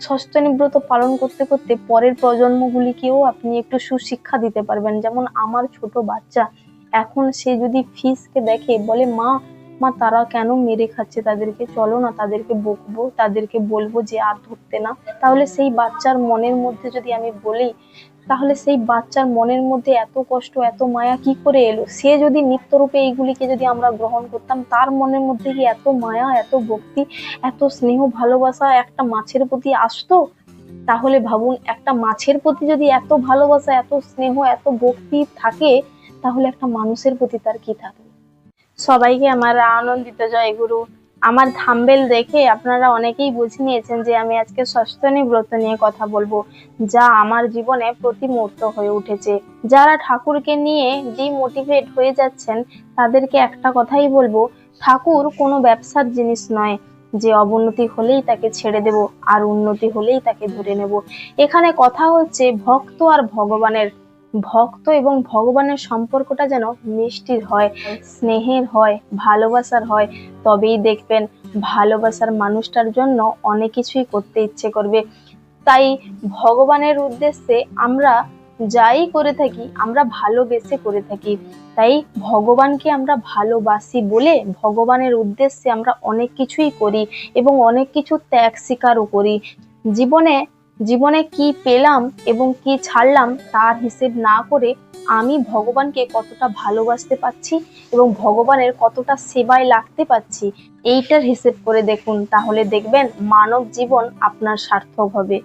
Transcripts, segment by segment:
সস্তনী ব্রত পালন করতে করতে পরের প্রজন্মগুলিকেও আপনি একটু সুশিক্ষা দিতে পারবেন। যেমন আমার ছোট বাচ্চা, এখন সে যদি ফিশকে দেখে বলে মা মা তারা কেন মেরে খাচ্ছে তাদেরকে, চলো না তাদেরকে বকবো, তাদেরকে বলবো যে আর ধরতে না। তাহলে সেই বাচ্চার মনের মধ্যে যদি আমি বলি, তাহলে সেই বাচ্চার মনের মধ্যে এত কষ্ট এত মায়া কি করে এলো? সে যদি নিত্যরূপে এইগুলিকে যদি আমরা গ্রহণ করতাম, তার মনের মধ্যে কি এত মায়া এত ভক্তি এত স্নেহ ভালোবাসা একটা মাছের প্রতি আসতো? তাহলে ভাবুন, একটা মাছের প্রতি যদি এত ভালোবাসা এত স্নেহ এত ভক্তি থাকে, তাহলে একটা মানুষের প্রতি তার কি থাকে? সবাইকে আমার আনন্দিত জয়গুরু। আমার থাম্বেল দেখে আপনারা অনেকেই বুঝে নিয়েছেন যে আমি আজকে সস্তনী ব্রত নিয়ে কথা বলবো, যা আমার জীবনে প্রতিমূর্ত হয়ে উঠেছে। যারা ঠাকুরকে নিয়ে ডিমোটিভেট হয়ে যাচ্ছেন, তাদেরকে একটা কথাই বলবো, ঠাকুর কোনো ব্যবসার জিনিস নয় যে অবনতি হলেই তাকে ছেড়ে দেব আর উন্নতি হলেই তাকে ধরে নেব। এখানে কথা হচ্ছে ভক্ত আর ভগবানের। ভক্ত এবং ভগবানের সম্পর্কটা যেন মিষ্টির হয়, স্নেহের হয়, ভালোবাসার হয়। তবেই দেখবেন ভালোবাসার মানুষটার জন্য অনেক কিছুই করতে ইচ্ছে করবে। তাই ভগবানের উদ্দেশ্যে আমরা যাই করে থাকি আমরা ভালোবেসে করে থাকি। তাই ভগবানকে আমরা ভালোবাসি বলে ভগবানের উদ্দেশ্যে আমরা অনেক কিছুই করি এবং অনেক কিছু ত্যাগ স্বীকারও করি। জীবনে জীবনে কি পেলাম এবং কি ছাড়লাম তার হিসেব না করে আমি ভগবানকে কতটা ভালোবাসতে পারছি এবং ভগবানের কতটা সেবায় লাগতে পারছি, এইটার হিসেব করে দেখুন। তাহলে দেখবেন মানব জীবন আপনার সার্থক হবে।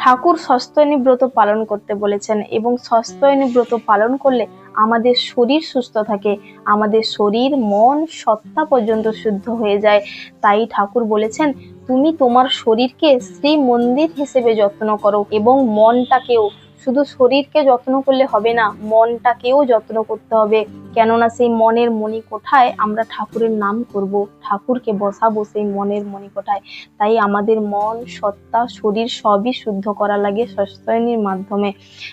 ঠাকুর সস্তনী ব্রত পালন করতে বলেছেন এবং সস্তনী ব্রত পালন করলে আমাদের শরীর সুস্থ থাকে, আমাদের শরীর মন সত্তা পর্যন্ত শুদ্ধ হয়ে যায়। তাই ঠাকুর বলেছেন, তুমি তোমার শরীরকে শ্রী মন্দির হিসেবে যত্ন করো এবং মনটাকেও। শুধু শরীরকে যত্ন করলে হবে না, মনটাকেও যত্ন করতে হবে। কেননা সেই মনের মণিকোঠায় আমরা ঠাকুরের নাম করব, ঠাকুরকে বসাবো সেই মনের মণিকোঠায়। তাই আমাদের মন সত্তা শরীর সবই শুদ্ধ করা লাগে সস্তনীর মাধ্যমে।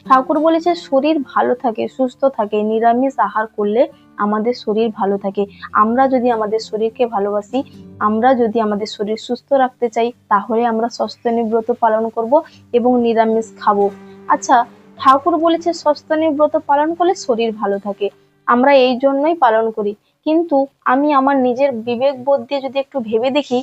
ঠাকুর বলেছে শরীর ভালো থাকে সুস্থ থাকে, নিরামিষ আহার করলে আমাদের শরীর ভালো থাকে। আমরা যদি আমাদের শরীরকে ভালোবাসি, আমরা যদি আমাদের শরীর সুস্থ রাখতে চাই, তাহলে আমরা সস্তনী ব্রত পালন করব এবং নিরামিষ খাবো। আচ্ছা, ঠাকুর বলেছে সস্তনী ব্রত পালন করলে শরীর ভালো থাকে, আমরা এই জন্যই পালন করি। কিন্তু আমি আমার নিজের বিবেক বোধ দিয়ে যদি একটু ভেবে দেখি,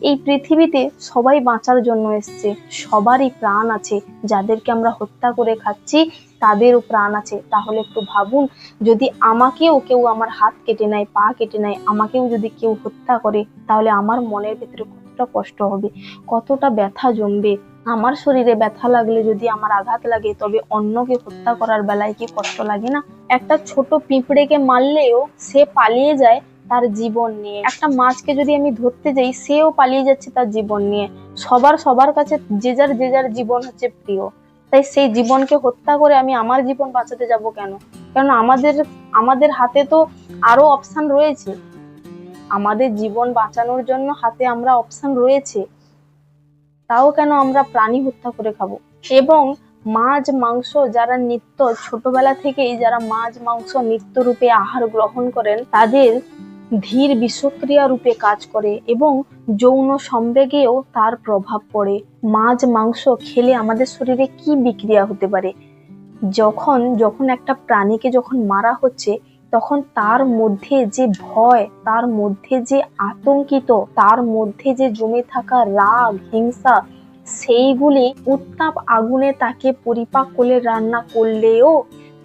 এই পৃথিবীতে সবাই বাঁচার জন্য এসছে, সবারই প্রাণ আছে। যাদেরকে আমরা হত্যা করে খাচ্ছি তাদেরও প্রাণ আছে। তাহলে একটু ভাবুন, যদি আমাকেও কেউ আমার হাত কেটে নেয় পা কেটে নেয়, আমাকেও যদি কেউ হত্যা করে, তাহলে আমার মনের ভেতরে কতটা কষ্ট হবে, কতটা ব্যথা জমবে। আমার শরীরে ব্যথা লাগলে যদি আমার আঘাত লাগে, তবে অন্যকে হত্যা করার বেলায় কি কষ্ট লাগে না? একটা ছোট পিঁপড়েকে মারলেও সে পালিয়ে যায় তার জীবন নিয়ে। একটা মাছকে যদি আমি ধরতে যাই, সেও পালিয়ে যাচ্ছে তার জীবন নিয়ে। সবার কাছে যে যার জীবন হচ্ছে প্রিয়। তাই সেই জীবনকে হত্যা করে আমি আমার জীবন বাঁচাতে যাব কেন? কারণ আমাদের হাতে তো আরো অপশন রয়েছে। আমাদের জীবন বাঁচানোর জন্য হাতে আমরা অপশন রয়েছে, তাও কেন আমরা প্রাণী হত্যা করে খাবো? এবং মাছ মাংস যারা নিত্য ছোটবেলা থেকেই যারা মাছ মাংস নিত্য রূপে আহার গ্রহণ করেন, তাদের ধীর বিষক্রিয়া রূপে কাজ করে এবং যৌন সম্বেগেও তার প্রভাব পড়ে। মাছ মাংস খেলে আমাদের শরীরে কি বিক্রিয়া হতে পারে? যখন একটা প্রাণীকে যখন মারা হচ্ছে, তখন তার মধ্যে যে ভয়, তার মধ্যে যে আতঙ্কিত, তার মধ্যে যে জমে থাকা রাগ হিংসা, সেইগুলি উত্তাপ আগুনে তাকে পরিপাক করে রান্না করলেও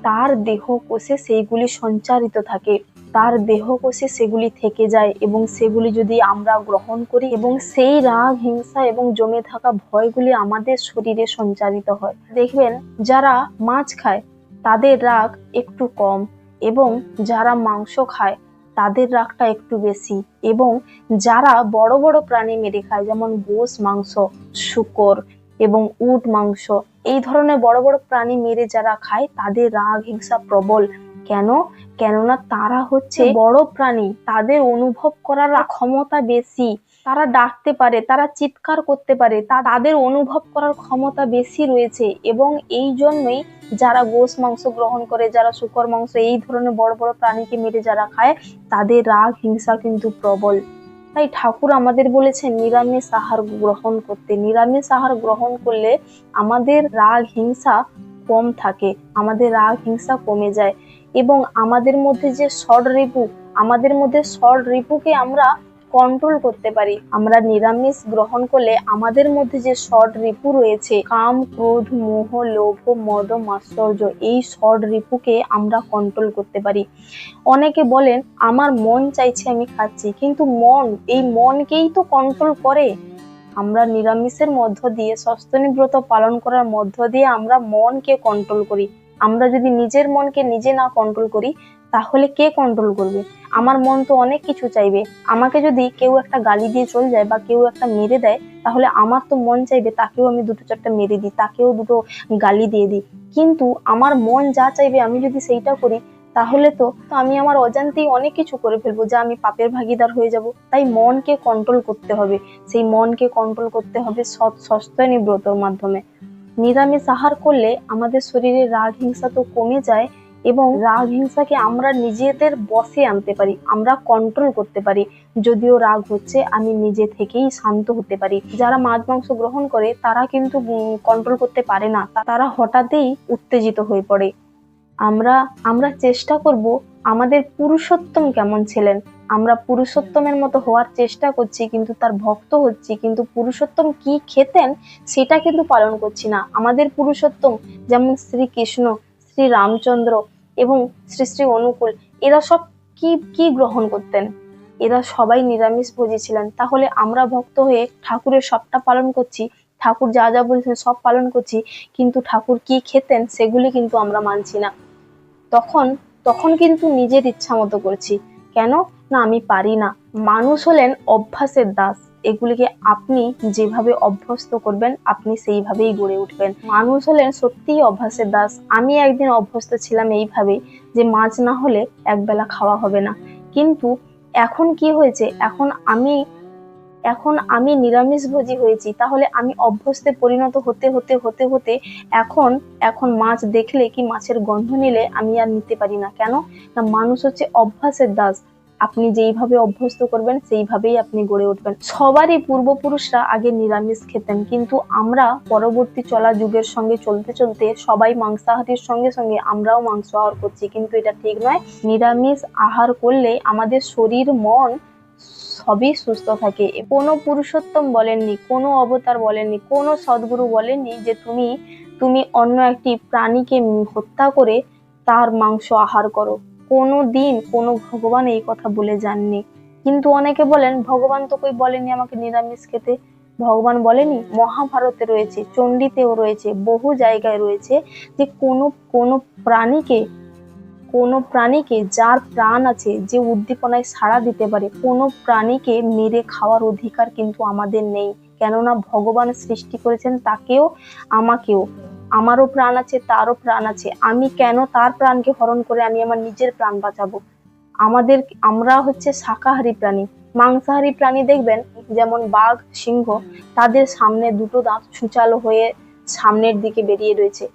তার দেহ কোষে সেইগুলি সঞ্চারিত থাকে, তার দেহ কোষে সেগুলি থেকে যায় এবং সেগুলি যদি আমরা গ্রহণ করি এবং সেই রাগ হিংসা এবং জমে থাকা ভয়গুলি আমাদের শরীরে সঞ্চারিত হয়। দেখবেন যারা মাছ খায় তাদের রাগ একটু কম এবং যারা মাংস খায় তাদের রাগটা একটু বেশি। এবং যারা বড় বড় প্রাণী মেরে খায়, যেমন গোস মাংস, শূকর এবং উট মাংস, এই ধরনের বড় বড় প্রাণী মেরে যারা খায় তাদের রাগ হিংসা প্রবল। কেননা তারা হচ্ছে বড় প্রাণী, তাদের অনুভব করার ক্ষমতা বেশি, তারা ডাকতে পারে, তারা চিৎকার করতে পারে, তাদের অনুভব করার ক্ষমতা বেশি রয়েছে। এবং এই জন্যই যারা গোস মাংস গ্রহণ করে, যারা শূকর মাংস, এই ধরনের বড় বড় প্রাণীকে মেরে যারা খায়, তাদের রাগ হিংসা কিন্তু প্রবল। তাই ঠাকুর আমাদের বলেছেন নিরামিষ আহার গ্রহণ করতে। নিরামিষ আহার গ্রহণ করলে আমাদের রাগ হিংসা কম থাকে, আমাদের রাগ হিংসা কমে যায়, এবং আমাদের মধ্যে যে ষড় রিপুকে আমরা কন্ট্রোল করতে পারি। আমরা নিরামিষ গ্রহণ করলে আমাদের মধ্যে যে ষড় রিপু রয়েছে, কাম, ক্রোধ, মোহ, লোভ, মদ, মাৎসর্য, এই ষড় রিপুকে আমরা কন্ট্রোল করতে পারি। অনেকে বলেন আমার মন চাইছে আমি খাচ্ছি, কিন্তু এই মনকেই তো কন্ট্রোল করে। আমরা নিরামিষের মধ্য দিয়ে, সস্তনী ব্রত পালন করার মধ্য দিয়ে আমরা মনকে কন্ট্রোল করি। আমরা যদি নিজের মনকে নিজে না কন্ট্রোল করি, তাহলে কে কন্ট্রোল করবে? আমার মন তো অনেক কিছু চাইবে। আমাকে যদি কেউ একটা গালি দিয়ে চলে যায় বা কেউ একটা মেরে দেয়, তাহলে আমার তো মন চাইবে তাকেও আমি দুটো চারটা মেরে দিই, তাকেও দুটো গালি দিয়ে দিই। কিন্তু আমার মন যা চাইবে আমি যদি সেইটা করি, তাহলে তো আমি আমার অজান্তেই অনেক কিছু করে ফেলবো, যা আমি পাপের ভাগীদার হয়ে যাব। তাই মনকে কন্ট্রোল করতে হবে। সেই মনকে কন্ট্রোল করতে হবে সস্তনী ব্রতর মাধ্যমে। নিরামিষ আহার করলে আমাদের শরীরে রাগ হিংসা তো কমে যায়, এবং রাগ হিংসাকে আমরা নিজেদের বশে আনতে পারি, আমরা কন্ট্রোল করতে পারি। যদিও রাগ হচ্ছে, আমি নিজে থেকেই শান্ত হতে পারি। যারা মাছ মাংস গ্রহণ করে তারা কিন্তু কন্ট্রোল করতে পারে না, তারা হঠাৎই উত্তেজিত হয়ে পড়ে। আমরা চেষ্টা করব আমাদের পুরুষোত্তম কেমন ছিলেন। আমরা পুরুষোত্তমের মতো হওয়ার চেষ্টা করছি, কিন্তু তার ভক্ত হচ্ছি, কিন্তু পুরুষোত্তম কি খেতেন সেটা কিন্তু পালন করছি না। আমাদের পুরুষোত্তম যেমন শ্রীকৃষ্ণ, শ্রী রামচন্দ্র এবং শ্রী শ্রী অনুকূল, এরা সব কি কি গ্রহণ করতেন? এরা সবাই নিরামিষ ভোজী ছিলেন। তাহলে আমরা ভক্ত হয়ে ঠাকুরের সবটা পালন করছি, ঠাকুর যা যা বলছেন সব পালন করছি, কিন্তু ঠাকুর কি খেতেন সেগুলি কিন্তু আমরা মানছি না। তখন কিন্তু নিজের ইচ্ছা মতো করছি। কেন না? আমি পারি না। মানুষ হলেন অভ্যাসের দাস। এগুলিকে আপনি যেভাবে অভ্যস্ত করবেন, আপনি সেইভাবেই গড়ে উঠবেন। মানুষ হলেন সত্যিই অভ্যাসের দাস। আমি একদিন অভ্যস্ত ছিলাম এইভাবে, যে মাছ না হলে একবেলা খাওয়া হবে না। কিন্তু এখন কি হয়েছে, এখন আমি নিরামিষভোজী হয়েছি। তাহলে আমি অভ্যস্তে পরিণত হতে হতে হতে হতে এখন মাছ দেখলে কি মাছের গন্ধ নিলে আমি আর নিতে পারি না। কেন না? মানুষ হচ্ছে অভ্যাসের দাস। আপনি যেইভাবে অভ্যস্ত করবেন সেইভাবেই আপনি গড়ে উঠবেন। সবারই পূর্বপুরুষরা আগে নিরামিষ খেতেন, কিন্তু আমরা পরবর্তী চলা যুগের সঙ্গে চলতে চলতে সবাই মাংসাহারীর সঙ্গে সঙ্গে আমরাও মাংস আহার করছি, কিন্তু এটা ঠিক নয়। নিরামিষ আহার করলে আমাদের শরীর মন সবই সুস্থ থাকে। কোনো পুরুষোত্তম বলেননি, কোনো অবতার বলেননি, কোনো সদ্গুরু বলেননি যে তুমি অন্য একটি প্রাণীকে হত্যা করে তার মাংস আহার করো। কোনো দিন কোনো ভগবান এই কথা বলে যাননি। কিন্তু অনেকে বলেন ভগবান তো কই বলেনি আমাকে নিরামিষ খেতে। ভগবান বলেনি? মহাভারতে রয়েছে, চণ্ডীতেও রয়েছে, বহু জায়গায় রয়েছে যে কোনো প্রাণীকে যার প্রাণ আছে, যে উদ্দীপনায় সাড়া দিতে পারে, কোনো প্রাণীকে মেরে খাওয়ার অধিকার কিন্তু আমাদের নেই। কেননা ভগবান সৃষ্টি করেছেন তাকেও, আমাকেও। আমারও প্রাণ আছে, তারও প্রাণ আছে। আমি কেন তার প্রাণকে হরণ করে আমি আমার নিজের প্রাণ বাঁচাবো? আমরা হচ্ছে শাকাহারী প্রাণী। মাংসাহারী প্রাণী দেখবেন, যেমন বাঘ, সিংহ, তাদের সামনে দুটো দাঁত ছুঁচালো হয়ে সামনের দিকে বেরিয়ে রয়েছে।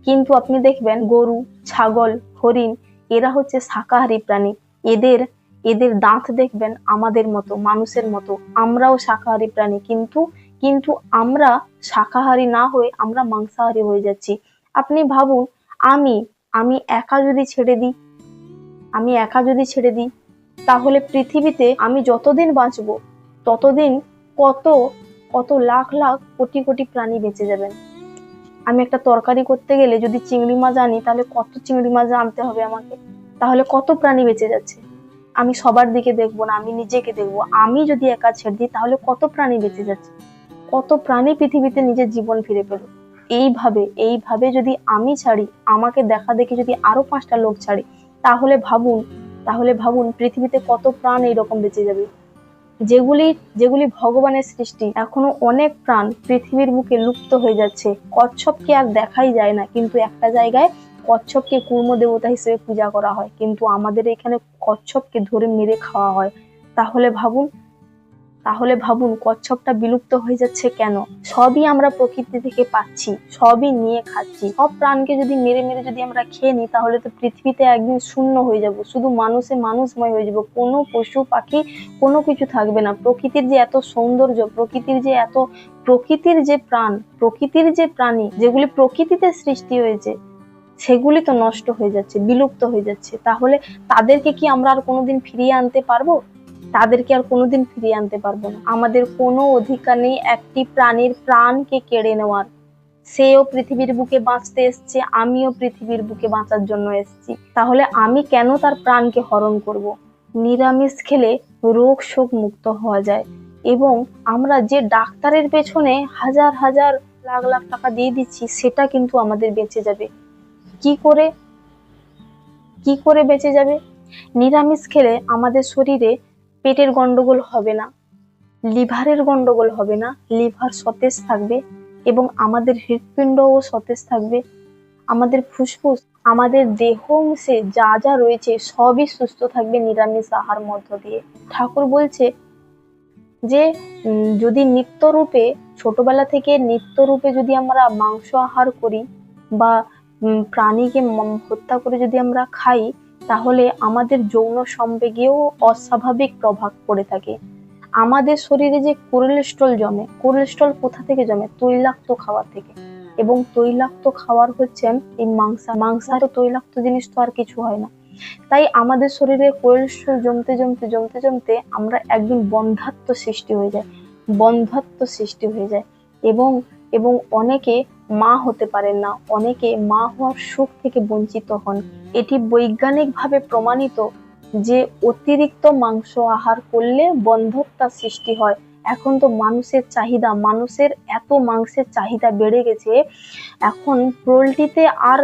কিন্তু আপনি দেখবেন গরু, ছাগল, হরিণ, এরা হচ্ছে শাকাহারী প্রাণী। এদের দাঁত দেখবেন আমাদের মতো, মানুষের মতো। আমরাও শাকাহারী প্রাণী, কিন্তু আমরা শাকাহারী না হয়ে আমরা মাংসাহারী হয়ে যাচ্ছি। আপনি ভাবুন, আমি একা যদি ছেড়ে দিই, তাহলে পৃথিবীতে আমি যতদিন বাঁচবো ততদিন কত কত লাখ লাখ কোটি কোটি প্রাণী বেঁচে যাবেন। আমি একটা তরকারি করতে গেলে যদি চিংড়ি মাছ আনি, তাহলে কত চিংড়ি মাছ আনতে হবে আমাকে? তাহলে কত প্রাণী বেঁচে যাচ্ছে। আমি সবার দিকে দেখবো না, আমি নিজেকে দেখবো। আমি যদি একা ছেড়ে দিই, তাহলে কত প্রাণী বেঁচে যাচ্ছে, কত প্রাণী পৃথিবীতে নিজের জীবন ফিরে পেল। এইভাবে যদি আমি ছাড়ি, আমাকে দেখা দেখি যদি আরো 5টা লোক ছাড়ে, তাহলে ভাবুন পৃথিবীতে কত প্রাণ এইরকম বেঁচে যাবে। যেগুলি ভগবানের সৃষ্টি। এখনো অনেক প্রাণ পৃথিবীর বুকে লুপ্ত হয়ে যাচ্ছে। কচ্ছপকে আর দেখাই যায় না, কিন্তু একটা জায়গায় কচ্ছপকে কুর্ম দেবতা হিসেবে পূজা করা হয়, কিন্তু আমাদের এখানে কচ্ছপকে ধরে মেরে খাওয়া হয়। তাহলে ভাবুন তাহলে ভাবুন কচ্ছপটা বিলুপ্ত হয়ে যাচ্ছে কেন? সবই আমরা প্রকৃতি থেকে পাচ্ছি, সবই নিয়ে খাচ্ছি। সব প্রাণকে যদি মেরে মেরে যদি আমরা খেয়ে নিই, তাহলে তো পৃথিবীতে একদিন শূন্য হয়ে যাব, শুধু মানুষময় হয়ে যাব, কোনো পশু পাখি কোনো কিছু থাকবে না। প্রকৃতির যে এত সৌন্দর্য, প্রকৃতির যে প্রাণ, প্রকৃতির যে প্রাণী যেগুলি প্রকৃতিতে সৃষ্টি হয়েছে, সেগুলি তো নষ্ট হয়ে যাচ্ছে, বিলুপ্ত হয়ে যাচ্ছে। তাহলে তাদেরকে কি আমরা আর কোনোদিন ফিরিয়ে আনতে পারবো? তাদেরকে আর কোনোদিন ফিরিয়ে আনতে পারবো না। আমাদের কোনো অধিকার নেই একটি প্রাণীর প্রাণকে কেড়ে নেওয়ার। সেও পৃথিবীর বুকে বাঁচতে এসছে, আমিও পৃথিবীর বুকে বাঁচার জন্য এসছি। তাহলে আমি কেন তার প্রাণকে হরণ করব? নিরামিষ খেলে রোগ শোক মুক্ত হওয়া যায়, এবং আমরা যে ডাক্তারের পেছনে হাজার হাজার লাখ লাখ টাকা দিয়ে দিচ্ছি, সেটা কিন্তু আমাদের বেঁচে যাবে। কি করে বেঁচে যাবে? নিরামিষ খেলে আমাদের শরীরে পেটের গন্ডগোল হবে না, লিভারের গন্ডগোল হবে না, লিভার সতেজ থাকবে, এবং আমাদের হৃৎপিণ্ডও সতেজ থাকবে। আমাদের ফুসফুস, আমাদের দেহ অংশে যা যা রয়েছে সবই সুস্থ থাকবে নিরামিষ আহার মধ্য দিয়ে। ঠাকুর বলছে যে যদি নিত্যরূপে, ছোটবেলা থেকে নিত্যরূপে যদি আমরা মাংস আহার করি বা প্রাণীকে হত্যা করে যদি আমরা খাই, তাহলে আমাদের যৌন সম্বেগেও অস্বাভাবিক প্রভাব পড়ে থাকে। আমাদের শরীরে যে কোলেস্ট্রল জমে, কোলেস্ট্রল কোথা থেকে জমে? তৈলাক্ত খাওয়া থেকে। এবং তৈলাক্ত খাওয়ার হচ্ছেন এই মাংসাহার তৈলাক্ত জিনিস তো আর কিছু হয় না। তাই আমাদের শরীরে কোলেস্ট্রল জমতে জমতে জমতে জমতে আমরা একদিন বন্ধ্যাত্ব সৃষ্টি হয়ে যায়, এবং অনেকে মা হতে পারেন না, অনেকে মা হওয়ার সুখ থেকে বঞ্চিত হন। এটি বৈজ্ঞানিকভাবে প্রমাণিত যে অতিরিক্ত মাংস আহার করলে বন্ধ্যত্বের সৃষ্টি হয়। এখন তো মানুষের এত মাংসের চাহিদা বেড়ে গেছে, এখন পোল্ট্রিতে আর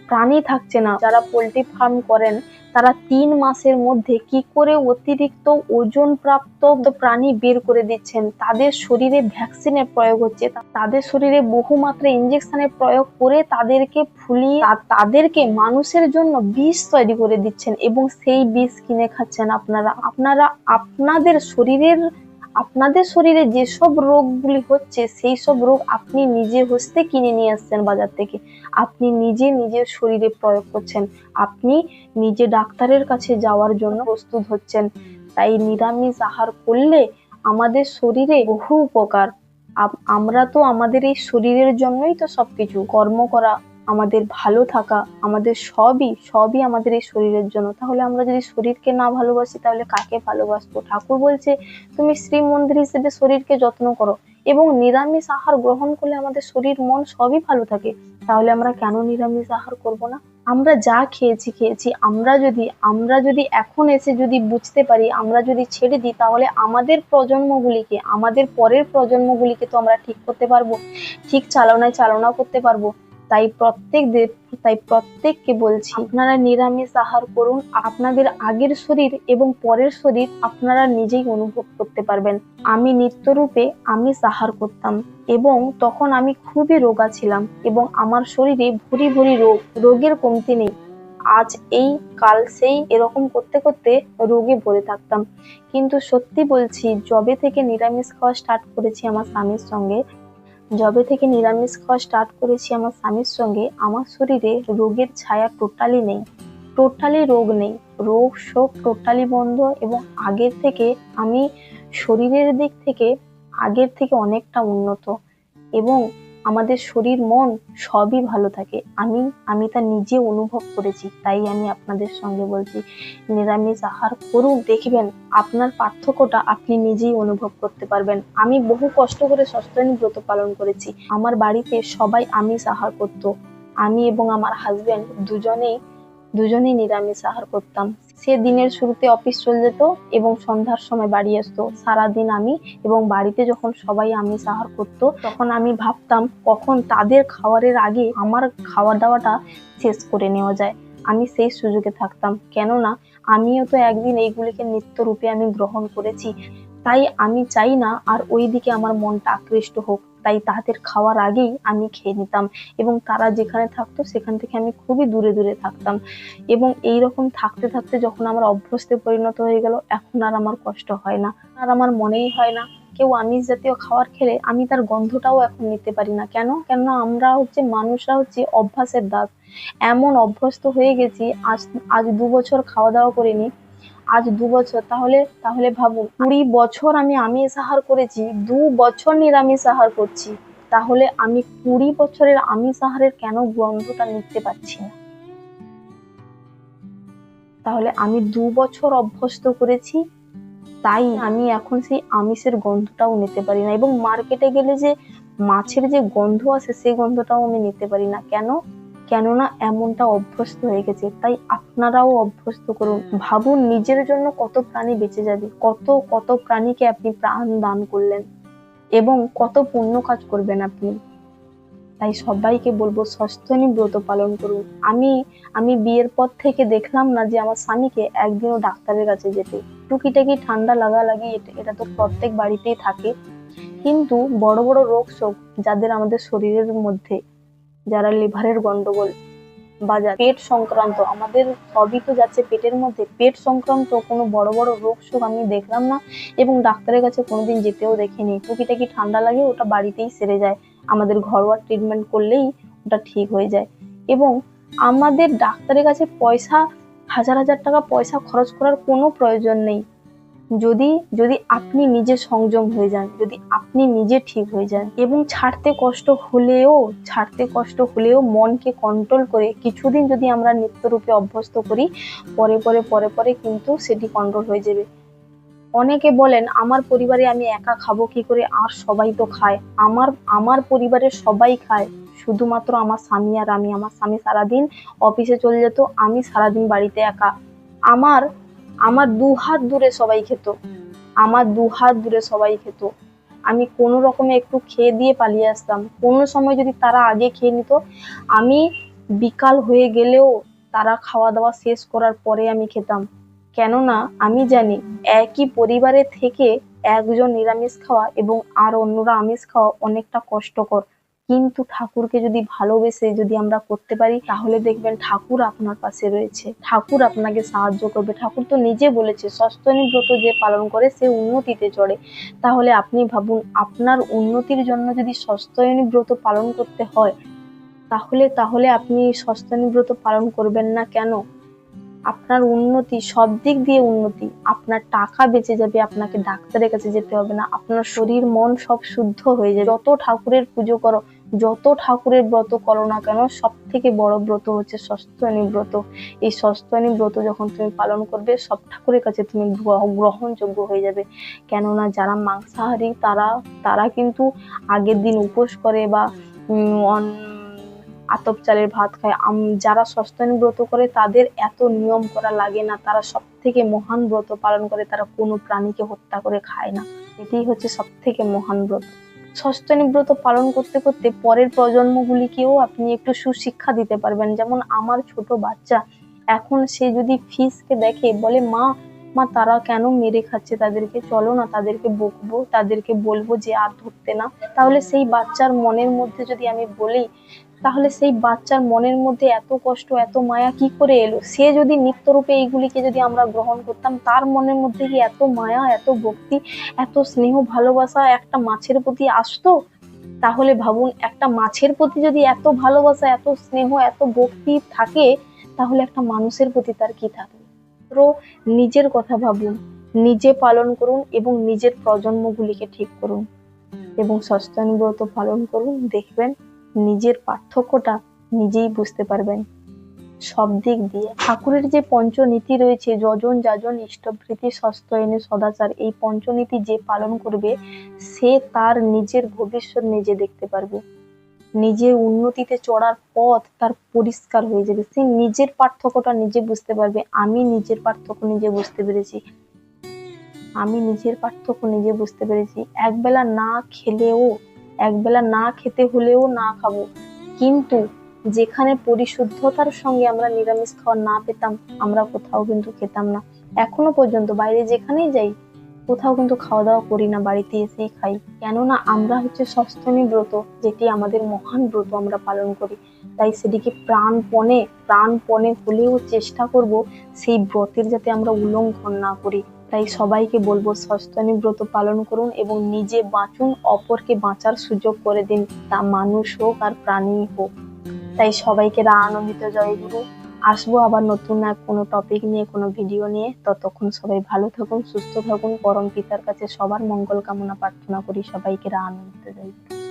প্রাণী থাকছে না। যারা পোল্ট্রি ফার্ম করেন, তারা 3 মাসের মধ্যে কি করে অতিরিক্ত ওজন প্রাপ্ত প্রাণী বের করে দিচ্ছেন। তাদের শরীরে ভ্যাকসিনের প্রয়োগ হচ্ছে, তাদের শরীরে বহুমাত্রা ইনজেকশনের প্রয়োগ করে তাদেরকে ফুলিয়ে তাদেরকে মানুষের জন্য বিষ তৈরি করে দিচ্ছেন, এবং সেই বিষ কিনে খাচ্ছেন আপনারা। আপনাদের শরীরে যেসব রোগগুলি হচ্ছে, সেই সব রোগ আপনি নিজে হস্তে কিনে নিয়ে আসছেন বাজার থেকে। আপনি নিজের শরীরে প্রয়োগ করছেন, আপনি নিজে ডাক্তারের কাছে যাওয়ার জন্য প্রস্তুত হচ্ছেন। তাই নিরামিষ আহার করলে আমাদের শরীরে বহু উপকার। আমরা তো আমাদের এই শরীরের জন্যই তো সবকিছু কর্ম করা, আমাদের ভালো থাকা, আমাদের সবই আমাদের এই শরীরের জন্য। তাহলে আমরা যদি শরীরকে না ভালোবাসি, তাহলে কাকে ভালোবাসবো? ঠাকুর বলছে তুমি শ্রী মন্দির হিসেবে শরীরকে যত্ন করো, এবং নিরামিষ আহার গ্রহণ করলে আমাদের শরীর মন সবই ভালো থাকে। তাহলে আমরা কেন নিরামিষ আহার করব না? আমরা যা খেয়েছি, আমরা যদি এখন এসে যদি বুঝতে পারি, আমরা যদি ছেড়ে দিই, তাহলে আমাদের পরের প্রজন্মগুলিকে তো আমরা ঠিক করতে পারবো, ঠিক চালনা করতে পারবো। তাই প্রত্যেককে বলছি, আপনারা নিরামিষ আহার করুন। আপনাদের আগের শরীর এবং পরের শরীর আপনারা নিজেই অনুভব করতে পারবেন। আমি নিত্যরূপে আমিষ আহার করতাম, এবং তখন আমি খুবই রোগা ছিলাম, এবং আমার শরীরে ভরি ভরি রোগের কমতি নেই। আজ এই কাল সেই, এরকম করতে করতে রোগে ভরে থাকতাম। কিন্তু সত্যি বলছি, যবে থেকে নিরামিষ খাওয়া স্টার্ট করেছি আমার স্বামীর সঙ্গে, আমার শরীরে রোগের ছায়া টোটালি রোগ নেই, রোগ শোক টোটালি বন্ধ। এবং আমি শরীরের দিক থেকে আগের থেকে অনেকটা উন্নত, এবং আমাদের শরীর মন সবই ভালো থাকে। আমি তা নিজে অনুভব করেছি, তাই আমি আপনাদের সঙ্গে বলছি নিরামিষ আহার করুন, দেখবেন আপনার পার্থক্যটা আপনি নিজেই অনুভব করতে পারবেন। আমি বহু কষ্ট করে সত্যেন ব্রত পালন করেছি। আমার বাড়িতে সবাই আমিষ আহার করত, আমি এবং আমার হাজবেন্ড দুজনেই নিরামিষ আহার করতাম। সে দিনের শুরুতে অফিস চলে যেত এবং সন্ধ্যার সময় বাড়ি আসতো। সারাদিন আমি এবং বাড়িতে যখন সবাই আমিষ আহার করতো, তখন আমি ভাবতাম কখন তাদের খাওয়ারের আগে আমার খাওয়া দাওয়াটা শেষ করে নেওয়া যায়। আমি সেই সুযোগে থাকতাম, কেননা আমিও তো একদিন এইগুলিকে নিত্য রূপে আমি গ্রহণ করেছি। তাই আমি চাই না আর ওই দিকে আমার মনটা আকৃষ্ট হোক। তাই তাদের খাওয়ার আগেই আমি খেয়ে নিতাম এবং তারা যেখানে থাকতো সেখান থেকে আমি খুবই দূরে দূরে থাকতাম। এবং এইরকম থাকতে থাকতে যখন আমার অভ্যস্তে পরিণত হয়ে গেল, এখন আর আমার কষ্ট হয় না, আর আমার মনেই হয় না কেউ আমিষ জাতীয় খাবার খেলে আমি তার গন্ধটাও এখন নিতে পারি না। কেন? কেননা আমরা মানুষরা অভ্যাসের দাস। এমন অভ্যস্ত হয়ে গেছি, আজ আজ 2 বছর খাওয়া দাওয়া করিনি, আজ 2 বছর, তাহলে তাহলে ভাবুন 20 বছর আমি আমিষ আহার করেছি, 2 বছর নিরামিষ আহার করছি, তাহলে আমি 20 বছরের আমিষ আহারের কেন গন্ধটা নিতে পারছি না? তাহলে আমি 2 বছর অভ্যস্ত করেছি, তাই আমি এখন সেই আমিষের গন্ধটাও নিতে পারি না। এবং মার্কেটে গেলে যে মাছের যে গন্ধ আসে সেই গন্ধটাও আমি নিতে পারি না। কেন? কেননা এমনটা অভ্যস্ত হয়ে গেছে। তাই আপনারাও অভ্যস্ত করুন। ভাবুন নিজের জন্য কত প্রাণী বেঁচে যাবে, কত কত প্রাণীকে আপনি প্রাণ দান করলেন এবং কত পুণ্য কাজ করবেন আপনি। তাই সবাইকে বলবো সস্তনী ব্রত পালন করুন। আমি আমি বিয়ের পর থেকে দেখলাম না যে আমার স্বামীকে একদিনও ডাক্তারের কাছে যেতে। টুকিটাকি ঠান্ডা লাগালাগি এটা তো প্রত্যেক বাড়িতেই থাকে, কিন্তু বড় বড় রোগ শোক যাদের আমাদের শরীরের মধ্যে, যারা লিভারের গন্ডগোল বা পেট সংক্রান্ত, আমাদের সবই তো যাচ্ছে পেটের মধ্যে, পেট সংক্রান্ত কোনো বড় বড় রোগ শোক আমি দেখলাম না এবং ডাক্তারের কাছে কোনোদিন যেতেও দেখিনি। টুকিটাকি ঠান্ডা লাগে ওটা বাড়িতেই সেরে যায়, আমাদের ঘরোয়া ট্রিটমেন্ট করলেই ওটা ঠিক হয়ে যায়। এবং আমাদের ডাক্তারের কাছে হাজার হাজার টাকা পয়সা খরচ করার কোনো প্রয়োজন নেই, যদি যদি আপনি নিজে সংযম হয়ে যান, যদি আপনি নিজে ঠিক হয়ে যান এবং ছাড়তে কষ্ট হলেও মনকে কন্ট্রোল করে কিছুদিন যদি আমরা নিত্যরূপে অভ্যস্ত করি, পরে পরে পরে পরে কিন্তু সেটি কন্ট্রোল হয়ে যাবে। অনেকে বলেন আমার পরিবারে আমি একা খাবো কি করে, আর সবাই তো খায়। আমার পরিবারের সবাই খায়, শুধুমাত্র আমার স্বামী আর আমি। আমার স্বামী সারাদিন অফিসে চলে যেত, আমি সারাদিন বাড়িতে একা। আমার আমার 2 হাত দূরে সবাই খেত, আমি কোনো রকমে একটু খেয়ে দিয়ে পালিয়ে আসতাম। কোনো সময় যদি তারা আগে খেয়ে নিত, আমি বিকাল হয়ে গেলেও তারা খাওয়া দাওয়া শেষ করার পরে আমি খেতাম। কেননা আমি জানি একই পরিবারে থেকে একজন নিরামিষ খাওয়া এবং আর অন্যরা আমিষ খাওয়া অনেকটা কষ্টকর, কিন্তু ঠাকুরকে যদি ভালোবেসে যদি আমরা করতে পারি, তাহলে দেখবেন ঠাকুর আপনার পাশে রয়েছে, ঠাকুর আপনাকে সাহায্য করবে। ঠাকুর তো নিজে বলেছে সস্তনী ব্রত যে পালন করে সে উন্নতিতে চড়ে। তাহলে আপনি ভাবুন, আপনার উন্নতির জন্য যদি সস্তনী ব্রত পালন করতে হয়, তাহলে তাহলে আপনি সস্তনী ব্রত পালন করবেন না কেন? আপনার উন্নতি, সব দিক দিয়ে উন্নতি, আপনার টাকা বেঁচে যাবে, আপনাকে ডাক্তারের কাছে যেতে হবে না, আপনার শরীর মন সব শুদ্ধ হয়ে যাবে। যত ঠাকুরের পুজো করো, যত ঠাকুরের ব্রত করো না কেন, সব থেকে বড় ব্রত হচ্ছে সস্তনী ব্রত। এই সস্তনী ব্রত যখন তুমি পালন করবে, সব ঠাকুরের কাছে তুমি গ্রহণযোগ্য হয়ে যাবে। কেননা যারা মাংসাহারী তারা কিন্তু আগের দিন উপোস করে বা আতপ চালের ভাত খায়। যারা সস্তনী ব্রত করে তাদের এত নিয়ম করা লাগে না, তারা সব থেকে মহান ব্রত পালন করে, তারা কোনো প্রাণীকে হত্যা করে খায় না। এটাই হচ্ছে সব থেকে মহান ব্রত। সস্তনী ব্রত পালন করতে করতে পরের প্রজন্মগুলিকেও আপনি একটু সুশিক্ষা দিতে পারবেন। যেমন আমার ছোট বাচ্চা, এখন সে যদি ফিশকে দেখে বলে মা মা তারা কেন মেরে খাচ্ছে তাদেরকে, চলো না তাদেরকে বকবো, তাদেরকে বলবো যে আর ধরতে না। তাহলে সেই বাচ্চার মনের মধ্যে যদি আমি বলি, তাহলে সেই বাচ্চার মনের মধ্যে এত কষ্ট এত মায়া কি করে এলো? সে যদি নিত্যরূপে এইগুলিকে যদি আমরা গ্রহণ করতাম, তার মনের মধ্যে কি এত মায়া, এত ভক্তি, এত স্নেহ ভালোবাসা একটা মাছের প্রতি আসতো? তাহলে ভাবুন, একটা মাছের প্রতি যদি এত ভালোবাসা, এত স্নেহ, এত ভক্তি থাকে, তাহলে একটা মানুষের প্রতি তার কি থাকে? তো নিজের কথা ভাবুন, নিজে পালন করুন এবং নিজের প্রজন্মগুলিকে ঠিক করুন এবং সস্তনী ব্রত পালন করুন। দেখবেন নিজের পার্থক্যটা নিজেই বুঝতে পারবেন সব দিক দিয়ে। ঠাকুরের যে পঞ্চনীতি রয়েছে, যজন যাজন ইষ্টভৃতি সস্তয়নে সদাচার, এই পঞ্চনীতি যে পালন করবে সে তার নিজের ভবিষ্যৎ নিজে দেখতে পারবে, নিজের উন্নতিতে চড়ার পথ তার পরিষ্কার হয়ে যাবে, সে নিজের পার্থক্যটা নিজে বুঝতে পারবে। আমি নিজের পার্থক্য নিজে বুঝতে পেরেছি, একবেলা না খেতে হলেও না খাবো, কিন্তু যেখানে পরিশুদ্ধতার সঙ্গে আমরা নিরামিষ খাওয়া না পেতাম, আমরা কোথাও কিন্তু খেতাম না। এখনো পর্যন্ত বাইরে যেখানেই যাই, কোথাও কিন্তু খাওয়া দাওয়া করি না, বাড়িতে এসেই খাই। কেননা আমরা হচ্ছে সস্তনী ব্রত, যেটি আমাদের মহান ব্রত আমরা পালন করি, তাই সেটিকে প্রাণপণে হলেও চেষ্টা করব সেই ব্রতের যাতে আমরা উল্লঙ্ঘন না করি। তাই সবাইকে বলবো সস্তনী ব্রত পালন করুন এবং নিজে বাঁচুন, অপরকে বাঁচার সুযোগ করে দিন, তা মানুষ হোক আর প্রাণী হোক। তাই সবাইকে আনন্দিত জয়গুরু। আসবো আবার নতুন এক কোনো টপিক নিয়ে, কোনো ভিডিও নিয়ে। ততক্ষণ সবাই ভালো থাকুন, সুস্থ থাকুন। পরম পিতার কাছে সবার মঙ্গল কামনা প্রার্থনা করি। সবাইকে আনন্দিত জয়গুরু।